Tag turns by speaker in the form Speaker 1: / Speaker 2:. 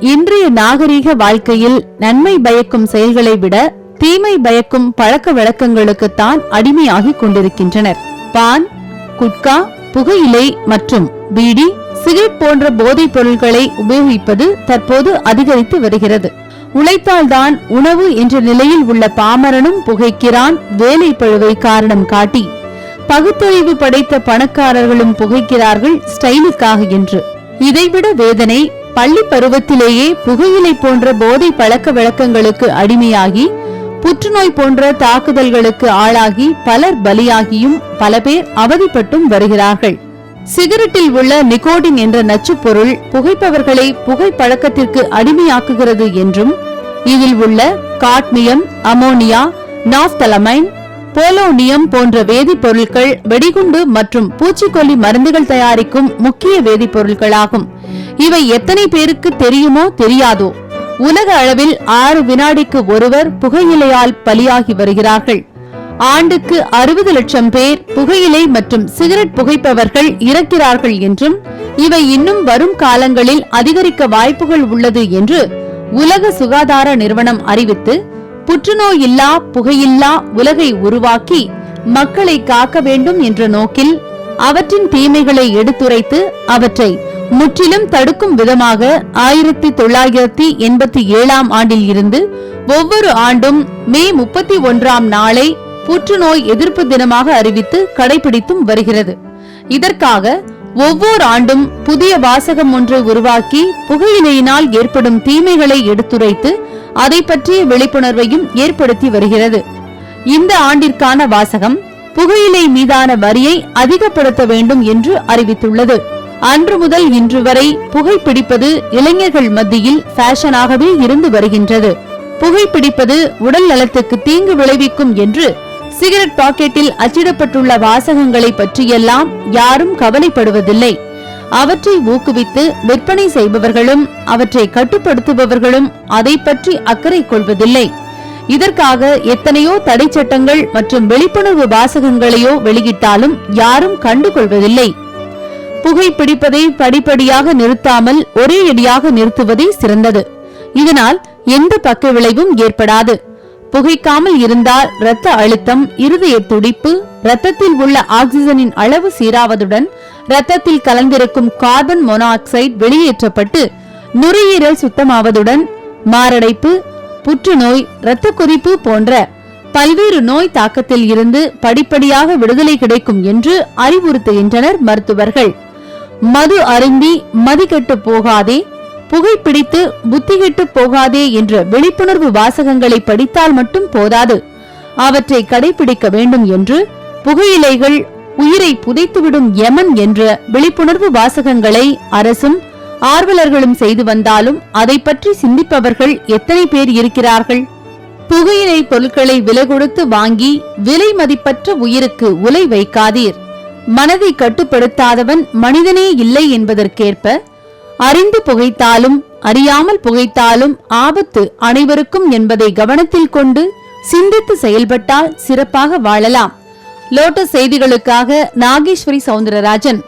Speaker 1: இன்றைய நாகரீக வாழ்க்கையில் நன்மை பயக்கும் செயல்களை விட தீமை பயக்கும் பழக்க வழக்கங்களுக்குத்தான் அடிமையாகிக் கொண்டிருக்கின்றனர். பான், குட்கா, புகையிலை மற்றும் பீடி, சிகரெட் போன்ற போதைப் பொருட்களை உபயோகிப்பது தற்போது அதிகரித்து வருகிறது. உழைத்தால்தான் உணவு என்ற நிலையில் உள்ள பாமரனும் புகைக்கிறான் வேலை பழுவை காரணம் காட்டி. பகுத்தறிவு படைத்த பணக்காரர்களும் புகைக்கிறார்கள் ஸ்டைலுக்காக என்று. இதைவிட வேதனை, பள்ளி பருவத்திலேயே புகையிலை போன்ற போதை பழக்க வழக்கங்களுக்கு அடிமையாகி புற்றுநோய் போன்ற தாக்குதல்களுக்கு ஆளாகி பலர் பலியாகியும் பல பேர் அவதிப்பட்டும் வருகிறார்கள். சிகரெட்டில் உள்ள நிக்கோட்டின் என்ற நச்சு பொருள் புகைப்பவர்களை புகைப்பழக்கத்திற்கு அடிமையாக்குகிறது என்றும், இதில் உள்ள காட்மியம், அமோனியா, நாப்தலமைன், போலோனியம் போன்ற வேதிப்பொருட்கள் வெடிகுண்டு மற்றும் பூச்சிக்கொல்லி மருந்துகள் தயாரிக்கும் முக்கிய வேதிப்பொருட்களாகும். இவை எத்தனை பேருக்கு தெரியுமோ தெரியாதோ, உலக அளவில் 6 வினாடிக்கு ஒருவர் புகையிலையால் பலியாகி வருகிறார்கள். ஆண்டுக்கு 60 லட்சம் பேர் புகையிலை மற்றும் சிகரெட் புகைப்பவர்கள் இறக்கிறார்கள் என்றும், இவை இன்னும் வரும் காலங்களில் அதிகரிக்க வாய்ப்புகள் உள்ளது என்று உலக சுகாதார நிறுவனம் அறிவித்து, புற்றுநோய் இல்லா புகையில்லா உலகை உருவாக்கி மக்களை காக்க வேண்டும் என்ற நோக்கில் அவற்றின் தீமைகளை எடுத்துரைத்து அவற்றை முற்றிலும் தடுக்கும் விதமாக 1987 ஆண்டில் இருந்து ஒவ்வொரு ஆண்டும் மே 31 நாளை புற்றுநோய் எதிர்ப்பு தினமாக அறிவித்து கடைபிடித்தும் வருகிறது. இதற்காக ஒவ்வொரு ஆண்டும் புதிய வாசகம் ஒன்று உருவாக்கி புகையிலையினால் ஏற்படும் தீமைகளை எடுத்துரைத்து அதை பற்றிய விழிப்புணர்வையும் ஏற்படுத்தி வருகிறது. இந்த ஆண்டிற்கான வாசகம் புகையிலை மீதான வரியை அதிகப்படுத்த வேண்டும் என்று அறிவித்துள்ளது. அன்று முதல் இன்று வரை புகைப்பிடிப்பது இளைஞர்கள் மத்தியில் ஃபேஷனாகவே இருந்து வருகின்றது. புகைப்பிடிப்பது உடல் நலத்துக்கு தீங்கு விளைவிக்கும் என்று சிகரெட் பாக்கெட்டில் அச்சிடப்பட்டுள்ள வாசகங்களை பற்றியெல்லாம் யாரும் கவலைப்படுவதில்லை. அவற்றை ஊக்குவித்து விற்பனை செய்பவர்களும் அவற்றை கட்டுப்படுத்துபவர்களும் அதை பற்றி அக்கறை கொள்வதில்லை. இதற்காக எத்தனையோ தடை சட்டங்கள் மற்றும் விழிப்புணர்வு வாசகங்களையோ வெளியிட்டாலும் யாரும் கண்டுகொள்வதில்லை. புகைப்பிடிப்பதை படிப்படியாக நிறுத்தாமல் ஒரே அடியாக நிறுத்துவதே சிறந்தது. இதனால் எந்த பக்க விளைவும் ஏற்படாது. புகைக்காமல் இருந்தால் இரத்த அழுத்தம், இருதய துடிப்பு, இரத்தத்தில் உள்ள ஆக்சிஜனின் அளவு சீராவதுடன் இரத்தத்தில் கலந்திருக்கும் கார்பன் மோனாக்சைடு வெளியேற்றப்பட்டு நுரையீரல் சுத்தமாவதுடன் மாரடைப்பு, புற்றுநோய், இரத்த கொதிப்பு போன்ற பல்வேறு நோய் தாக்கத்தில் இருந்து படிப்படியாக விடுதலை கிடைக்கும் என்று அறிவுறுத்துகின்றனர் மருத்துவர்கள். மது அருந்தி மதிகெட்டு போகாதே, புகைப்பிடித்து புத்திகெட்டு போகாதே என்ற விழிப்புணர்வு வாசகங்களை படித்தால் மட்டும் போதாது, அவற்றை கடைபிடிக்க வேண்டும் என்று புகையிலைகள் உயிரை புதைத்துவிடும் யமன் என்ற விழிப்புணர்வு வாசகங்களை அரசும் ஆர்வலர்களும் செய்து வந்தாலும் அதை பற்றி சிந்திப்பவர்கள் எத்தனை பேர் இருக்கிறார்கள்? புகையிலை பொருட்களை விலை கொடுத்து வாங்கி விலை மதிப்பற்ற உயிருக்கு உலை வைக்காதீர். மனதை கட்டுப்படுத்தாதவன் மனிதனே இல்லை என்பதற்கேற்ப அறிந்து புகைத்தாலும் அறியாமல் புகைத்தாலும் ஆபத்து அனைவருக்கும் என்பதை கவனத்தில் கொண்டு சிந்தித்து செயல்பட்டால் சிறப்பாக வாழலாம். லோட்டஸ் செய்திகளுக்காக நாகேஸ்வரி சவுந்தரராஜன்.